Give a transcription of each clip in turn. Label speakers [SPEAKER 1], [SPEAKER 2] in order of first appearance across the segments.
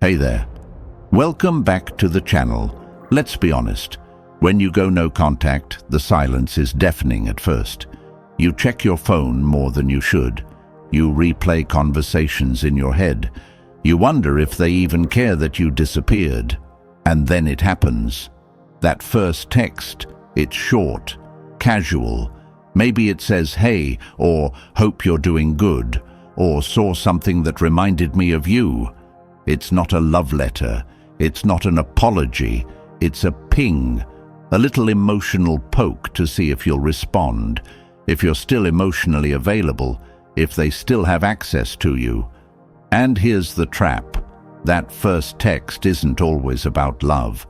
[SPEAKER 1] Hey there. Welcome back to the channel. Let's be honest. When you go no contact, the silence is deafening at first. You check your phone more than you should. You replay conversations in your head. You wonder if they even care that you disappeared. And then it happens. That first text, it's short, casual. Maybe it says, "Hey," or "Hope you're doing good," or "Saw something that reminded me of you." It's not a love letter. It's not an apology. It's a ping, a little emotional poke to see if you'll respond, if you're still emotionally available, if they still have access to you. And here's the trap. That first text isn't always about love.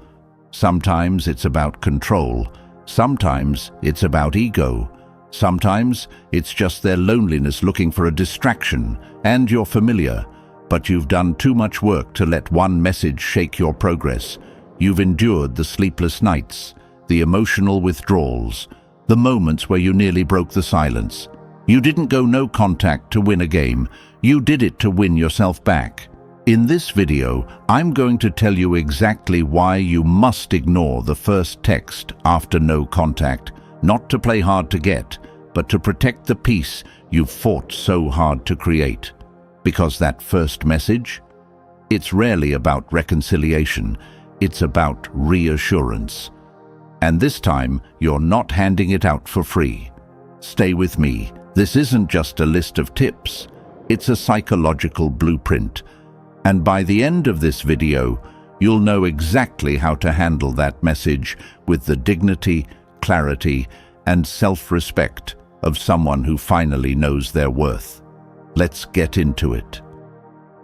[SPEAKER 1] Sometimes it's about control. Sometimes it's about ego. Sometimes it's just their loneliness looking for a distraction, and you're familiar. But you've done too much work to let one message shake your progress. You've endured the sleepless nights, the emotional withdrawals, the moments where you nearly broke the silence. You didn't go no contact to win a game. You did it to win yourself back. In this video, I'm going to tell you exactly why you must ignore the first text after no contact, not to play hard to get, but to protect the peace you've fought so hard to create. Because that first message, it's rarely about reconciliation, it's about reassurance. And this time, you're not handing it out for free. Stay with me. This isn't just a list of tips, it's a psychological blueprint. And by the end of this video, you'll know exactly how to handle that message with the dignity, clarity, and self-respect of someone who finally knows their worth. Let's get into it.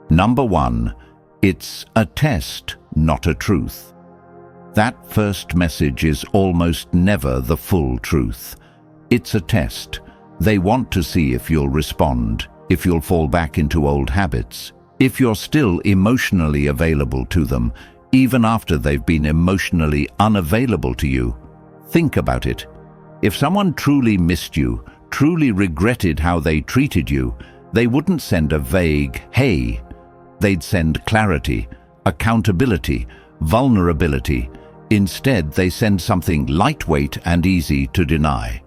[SPEAKER 1] Number 1, it's a test, not a truth. That first message is almost never the full truth. It's a test. They want to see if you'll respond, if you'll fall back into old habits, if you're still emotionally available to them, even after they've been emotionally unavailable to you. Think about it. If someone truly missed you, truly regretted how they treated you, they wouldn't send a vague, "Hey." They'd send clarity, accountability, vulnerability. Instead, they send something lightweight and easy to deny.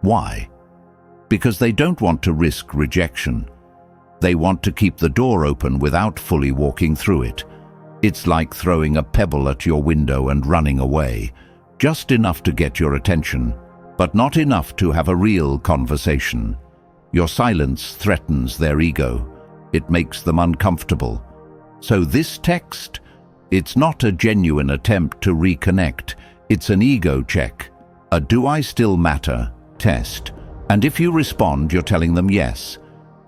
[SPEAKER 1] Why? Because they don't want to risk rejection. They want to keep the door open without fully walking through it. It's like throwing a pebble at your window and running away. Just enough to get your attention, but not enough to have a real conversation. Your silence threatens their ego. It makes them uncomfortable. So this text, it's not a genuine attempt to reconnect. It's an ego check, a "do I still matter" test. And if you respond, you're telling them yes.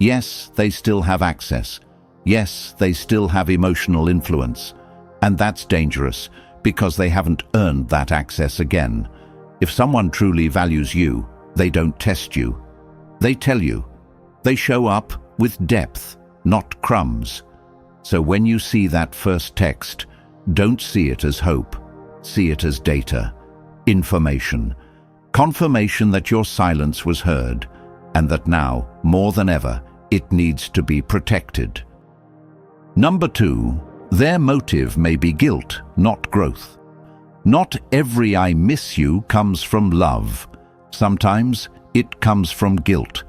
[SPEAKER 1] Yes, they still have access. Yes, they still have emotional influence. And that's dangerous, because they haven't earned that access again. If someone truly values you, they don't test you. They tell you. They show up with depth, not crumbs. So when you see that first text, don't see it as hope. See it as data, information, confirmation that your silence was heard, and that now, more than ever, it needs to be protected. Number 2, their motive may be guilt, not growth. Not every "I miss you" comes from love. Sometimes it comes from guilt.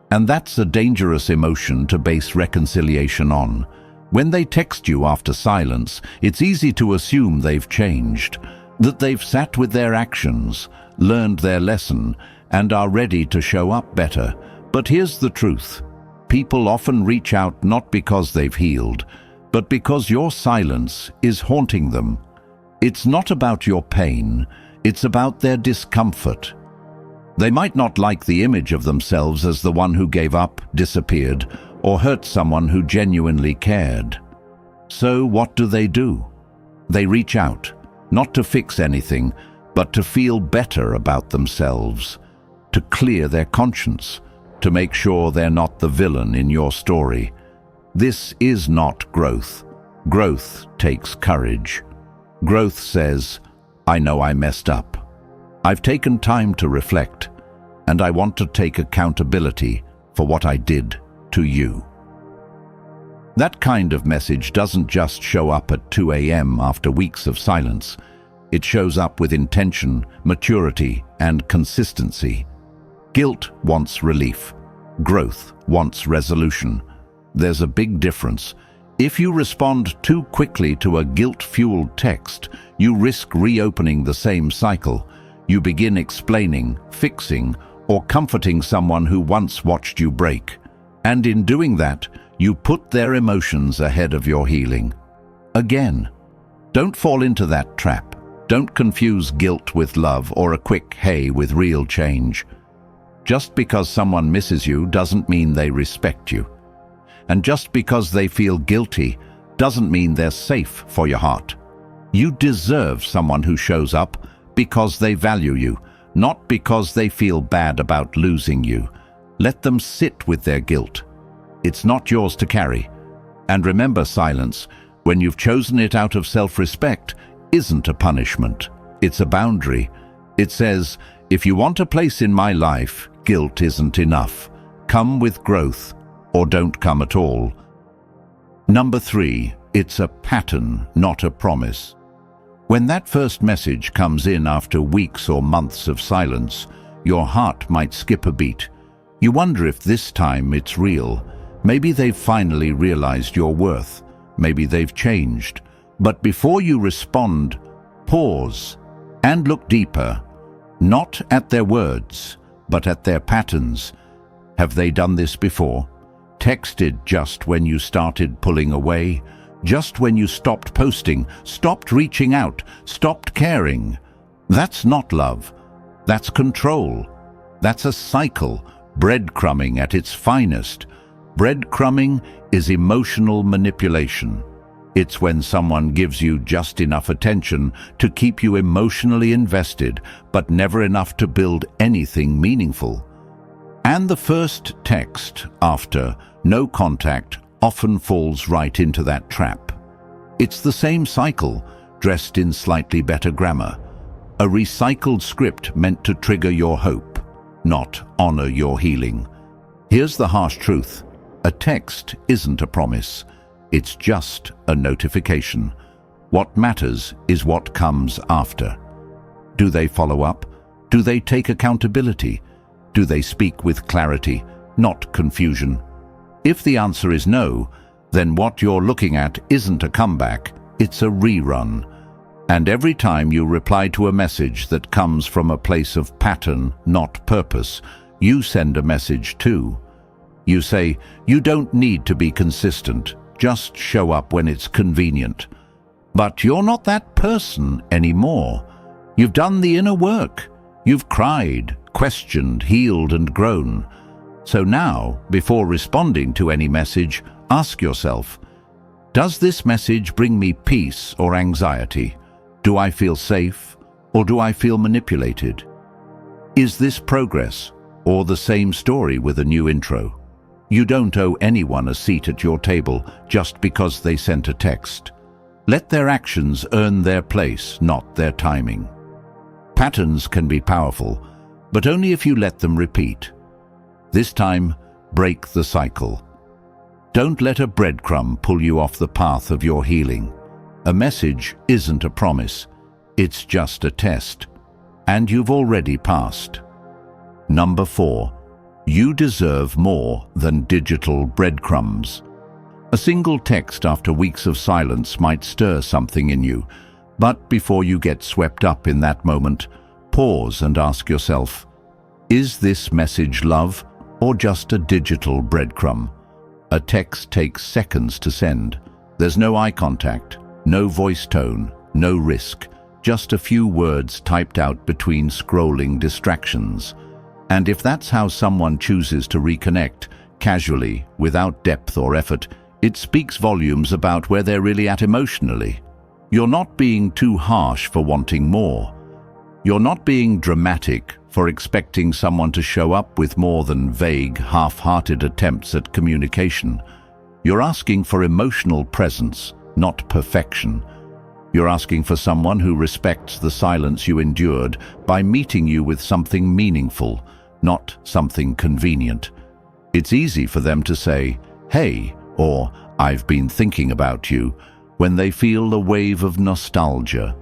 [SPEAKER 1] And that's a dangerous emotion to base reconciliation on. When they text you after silence, it's easy to assume they've changed, that they've sat with their actions, learned their lesson, and are ready to show up better. But here's the truth. People often reach out not because they've healed, but because your silence is haunting them. It's not about your pain, it's about their discomfort. They might not like the image of themselves as the one who gave up, disappeared, or hurt someone who genuinely cared. So what do? They reach out, not to fix anything, but to feel better about themselves, to clear their conscience, to make sure they're not the villain in your story. This is not growth. Growth takes courage. Growth says, "I know I messed up. I've taken time to reflect, and I want to take accountability for what I did to you." That kind of message doesn't just show up at 2 a.m. after weeks of silence. It shows up with intention, maturity, and consistency. Guilt wants relief. Growth wants resolution. There's a big difference. If you respond too quickly to a guilt-fueled text, you risk reopening the same cycle. You begin explaining, fixing, or comforting someone who once watched you break. And in doing that, you put their emotions ahead of your healing. Again, don't fall into that trap. Don't confuse guilt with love or a quick hey with real change. Just because someone misses you doesn't mean they respect you. And just because they feel guilty doesn't mean they're safe for your heart. You deserve someone who shows up because they value you, not because they feel bad about losing you. Let them sit with their guilt. It's not yours to carry. And remember, silence, when you've chosen it out of self-respect, isn't a punishment. It's a boundary. It says, if you want a place in my life, guilt isn't enough. Come with growth, or don't come at all. Number 3, it's a pattern, not a promise. When that first message comes in after weeks or months of silence, your heart might skip a beat. You wonder if this time it's real. Maybe they've finally realized your worth. Maybe they've changed. But before you respond, pause and look deeper. Not at their words, but at their patterns. Have they done this before? Texted just when you started pulling away? Just when you stopped posting, stopped reaching out, stopped caring? That's not love. That's control. That's a cycle, breadcrumbing at its finest. Breadcrumbing is emotional manipulation. It's when someone gives you just enough attention to keep you emotionally invested, but never enough to build anything meaningful. And the first text after no contact often falls right into that trap. It's the same cycle, dressed in slightly better grammar. A recycled script meant to trigger your hope, not honor your healing. Here's the harsh truth. A text isn't a promise. It's just a notification. What matters is what comes after. Do they follow up? Do they take accountability? Do they speak with clarity, not confusion? If the answer is no, then what you're looking at isn't a comeback, it's a rerun. And every time you reply to a message that comes from a place of pattern, not purpose, you send a message too. You say, you don't need to be consistent. Just show up when it's convenient. But you're not that person anymore. You've done the inner work. You've cried, questioned, healed, and grown. So now, before responding to any message, ask yourself, does this message bring me peace or anxiety? Do I feel safe, or do I feel manipulated? Is this progress, or the same story with a new intro? You don't owe anyone a seat at your table just because they sent a text. Let their actions earn their place, not their timing. Patterns can be powerful, but only if you let them repeat. This time, break the cycle. Don't let a breadcrumb pull you off the path of your healing. A message isn't a promise. It's just a test. And you've already passed. Number 4. You deserve more than digital breadcrumbs. A single text after weeks of silence might stir something in you, but before you get swept up in that moment, pause and ask yourself, is this message love or just a digital breadcrumb? A text takes seconds to send. There's no eye contact, no voice tone, no risk, just a few words typed out between scrolling distractions. And if that's how someone chooses to reconnect, casually, without depth or effort, it speaks volumes about where they're really at emotionally. You're not being too harsh for wanting more. You're not being dramatic for expecting someone to show up with more than vague, half-hearted attempts at communication. You're asking for emotional presence, not perfection. You're asking for someone who respects the silence you endured by meeting you with something meaningful, not something convenient. It's easy for them to say, "Hey," or "I've been thinking about you," when they feel a wave of nostalgia.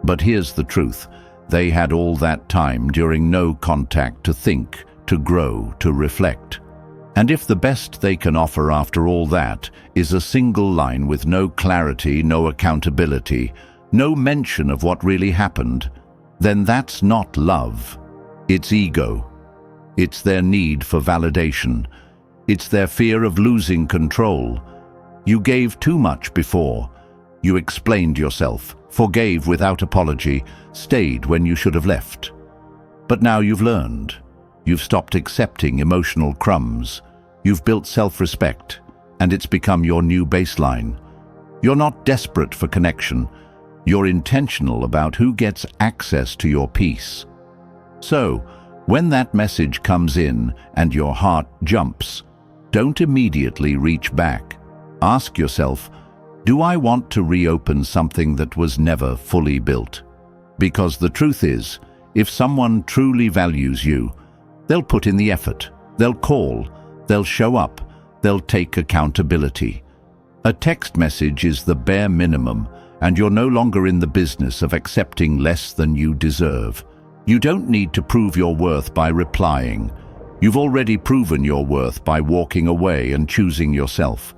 [SPEAKER 1] But here's the truth. They had all that time during no contact to think, to grow, to reflect. And if the best they can offer after all that is a single line with no clarity, no accountability, no mention of what really happened, then that's not love. It's ego. It's their need for validation. It's their fear of losing control. You gave too much before. You explained yourself, forgave without apology, stayed when you should have left. But now you've learned. You've stopped accepting emotional crumbs. You've built self-respect, and it's become your new baseline. You're not desperate for connection. You're intentional about who gets access to your peace. So, when that message comes in and your heart jumps, don't immediately reach back. Ask yourself, do I want to reopen something that was never fully built? Because the truth is, if someone truly values you, they'll put in the effort, they'll call, they'll show up, they'll take accountability. A text message is the bare minimum, and you're no longer in the business of accepting less than you deserve. You don't need to prove your worth by replying. You've already proven your worth by walking away and choosing yourself.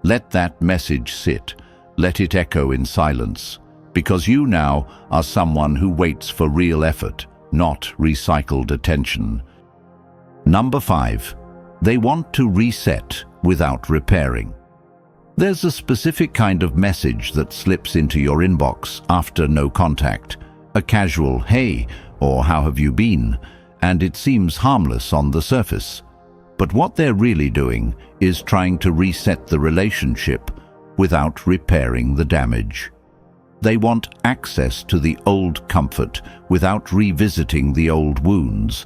[SPEAKER 1] Let that message sit. Let it echo in silence, because you now are someone who waits for real effort, not recycled attention. Number 5. They want to reset without repairing. There's a specific kind of message that slips into your inbox after no contact. A casual, "Hey," or "How have you been?" and it seems harmless on the surface. But what they're really doing is trying to reset the relationship without repairing the damage. They want access to the old comfort without revisiting the old wounds.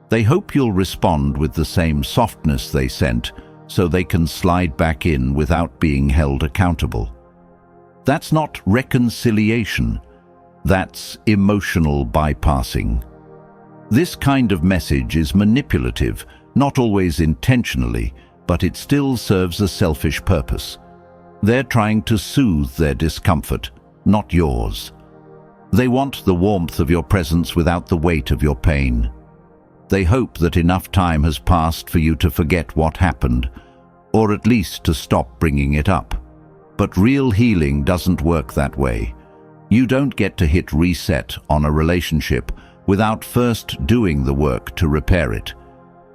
[SPEAKER 1] They hope you'll respond with the same softness they sent, so they can slide back in without being held accountable. That's not reconciliation. That's emotional bypassing. This kind of message is manipulative, not always intentionally, but it still serves a selfish purpose. They're trying to soothe their discomfort, not yours. They want the warmth of your presence without the weight of your pain. They hope that enough time has passed for you to forget what happened, or at least to stop bringing it up. But real healing doesn't work that way. You don't get to hit reset on a relationship without first doing the work to repair it.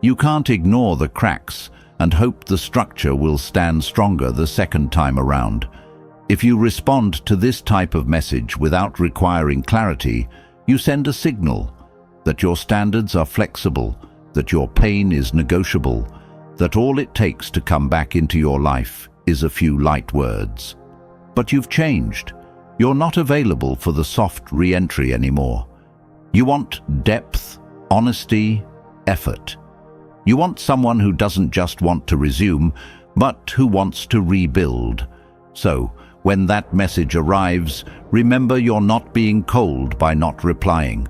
[SPEAKER 1] You can't ignore the cracks and hope the structure will stand stronger the second time around. If you respond to this type of message without requiring clarity, you send a signal that your standards are flexible, that your pain is negotiable, that all it takes to come back into your life is a few light words. But you've changed. You're not available for the soft re-entry anymore. You want depth, honesty, effort. You want someone who doesn't just want to resume, but who wants to rebuild. So, when that message arrives, remember you're not being cold by not replying.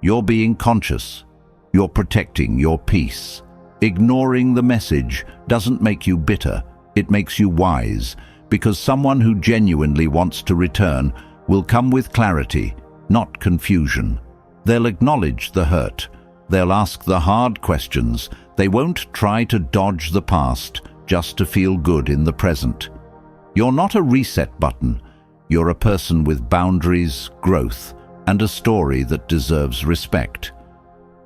[SPEAKER 1] You're being conscious. You're protecting your peace. Ignoring the message doesn't make you bitter, it makes you wise, because someone who genuinely wants to return will come with clarity, not confusion. They'll acknowledge the hurt. They'll ask the hard questions. They won't try to dodge the past just to feel good in the present. You're not a reset button. You're a person with boundaries, growth, and a story that deserves respect.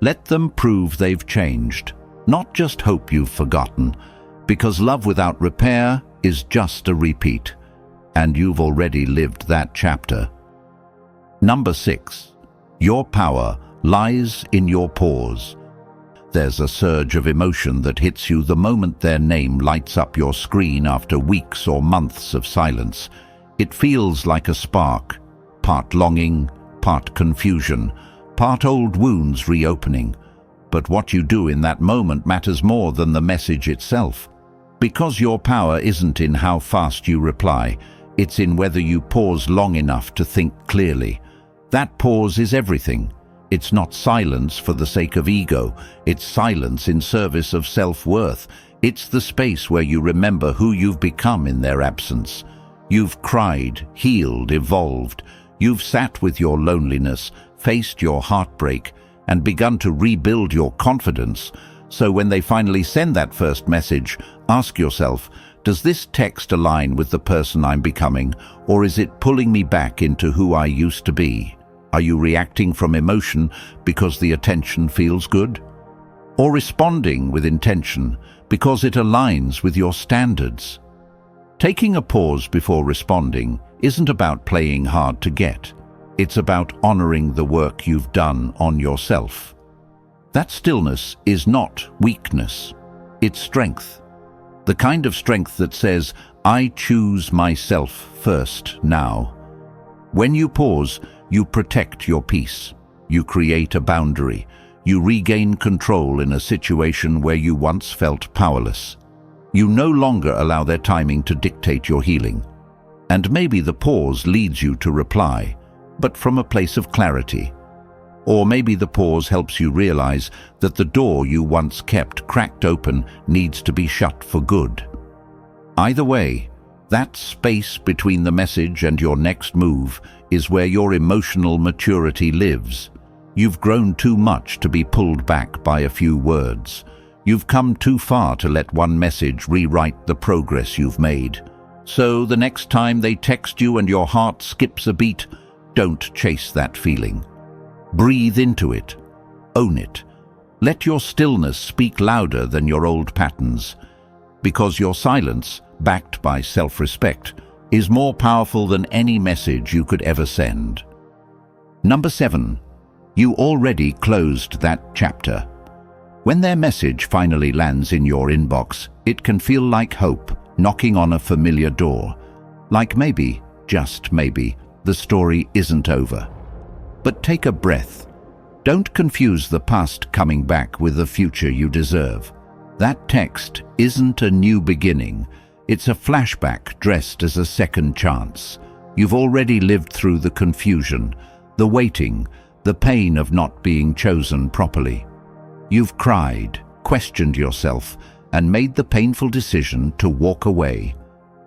[SPEAKER 1] Let them prove they've changed, not just hope you've forgotten, because love without repair is just a repeat, and you've already lived that chapter. Number 6. Your power lies in your pause. There's a surge of emotion that hits you the moment their name lights up your screen after weeks or months of silence. It feels like a spark, part longing, part confusion, part old wounds reopening. But what you do in that moment matters more than the message itself. Because your power isn't in how fast you reply, it's in whether you pause long enough to think clearly. That pause is everything. It's not silence for the sake of ego. It's silence in service of self-worth. It's the space where you remember who you've become in their absence. You've cried, healed, evolved. You've sat with your loneliness, faced your heartbreak, and begun to rebuild your confidence. So when they finally send that first message, ask yourself, does this text align with the person I'm becoming, or is it pulling me back into who I used to be? Are you reacting from emotion because the attention feels good? Or responding with intention because it aligns with your standards? Taking a pause before responding isn't about playing hard to get. It's about honoring the work you've done on yourself. That stillness is not weakness, it's strength. The kind of strength that says, I choose myself first now. When you pause, you protect your peace. You create a boundary. You regain control in a situation where you once felt powerless. You no longer allow their timing to dictate your healing. And maybe the pause leads you to reply, but from a place of clarity. Or maybe the pause helps you realize that the door you once kept cracked open needs to be shut for good. Either way, that space between the message and your next move is where your emotional maturity lives. You've grown too much to be pulled back by a few words. You've come too far to let one message rewrite the progress you've made. So the next time they text you and your heart skips a beat, don't chase that feeling. Breathe into it. Own it. Let your stillness speak louder than your old patterns, because your silence, backed by self-respect, is more powerful than any message you could ever send. Number 7. You already closed that chapter. When their message finally lands in your inbox, it can feel like hope knocking on a familiar door. Like maybe, just maybe, the story isn't over. But take a breath. Don't confuse the past coming back with the future you deserve. That text isn't a new beginning. It's a flashback dressed as a second chance. You've already lived through the confusion, the waiting, the pain of not being chosen properly. You've cried, questioned yourself, and made the painful decision to walk away.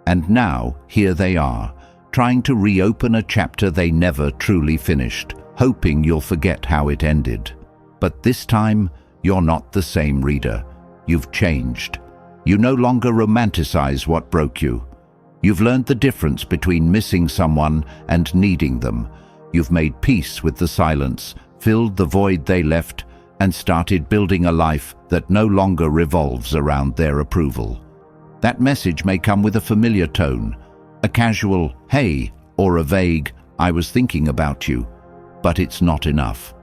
[SPEAKER 1] And now, here they are, trying to reopen a chapter they never truly finished, hoping you'll forget how it ended. But this time, you're not the same reader. You've changed. You no longer romanticize what broke you. You've learned the difference between missing someone and needing them. You've made peace with the silence, filled the void they left, and started building a life that no longer revolves around their approval. That message may come with a familiar tone, a casual, hey, or a vague, I was thinking about you. But it's not enough.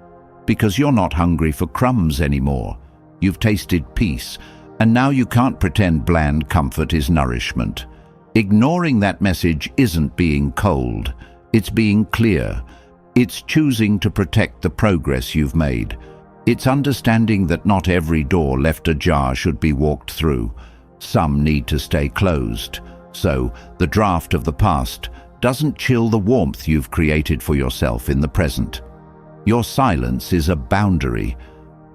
[SPEAKER 1] Because you're not hungry for crumbs anymore. You've tasted peace, and now you can't pretend bland comfort is nourishment. Ignoring that message isn't being cold. It's being clear. It's choosing to protect the progress you've made. It's understanding that not every door left ajar should be walked through. Some need to stay closed. So, the draft of the past doesn't chill the warmth you've created for yourself in the present. Your silence is a boundary,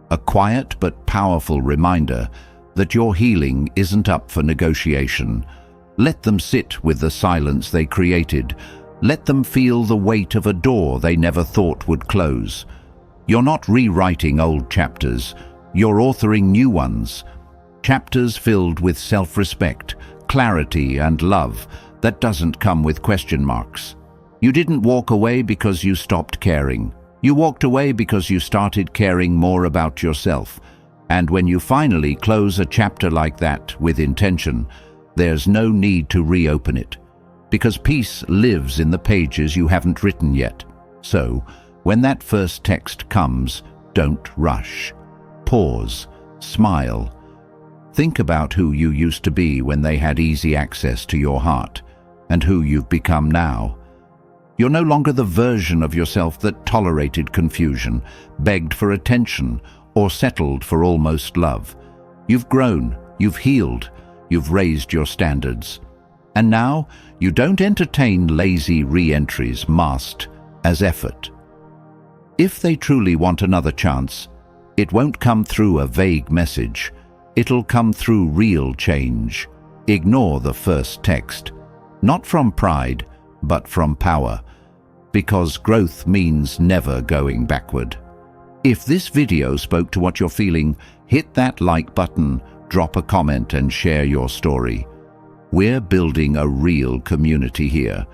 [SPEAKER 1] a quiet but powerful reminder that your healing isn't up for negotiation. Let them sit with the silence they created. Let them feel the weight of a door they never thought would close. You're not rewriting old chapters, you're authoring new ones. Chapters filled with self-respect, clarity, and love that doesn't come with question marks. You didn't walk away because you stopped caring. You walked away because you started caring more about yourself. And when you finally close a chapter like that with intention, there's no need to reopen it. Because peace lives in the pages you haven't written yet. So, when that first text comes, don't rush. Pause. Smile. Think about who you used to be when they had easy access to your heart, and who you've become now. You're no longer the version of yourself that tolerated confusion, begged for attention, or settled for almost love. You've grown, you've healed, you've raised your standards. And now, you don't entertain lazy re-entries masked as effort. If they truly want another chance, it won't come through a vague message. It'll come through real change. Ignore the first text. Not from pride, but from power. Because growth means never going backward. If this video spoke to what you're feeling, hit that like button, drop a comment and share your story. We're building a real community here.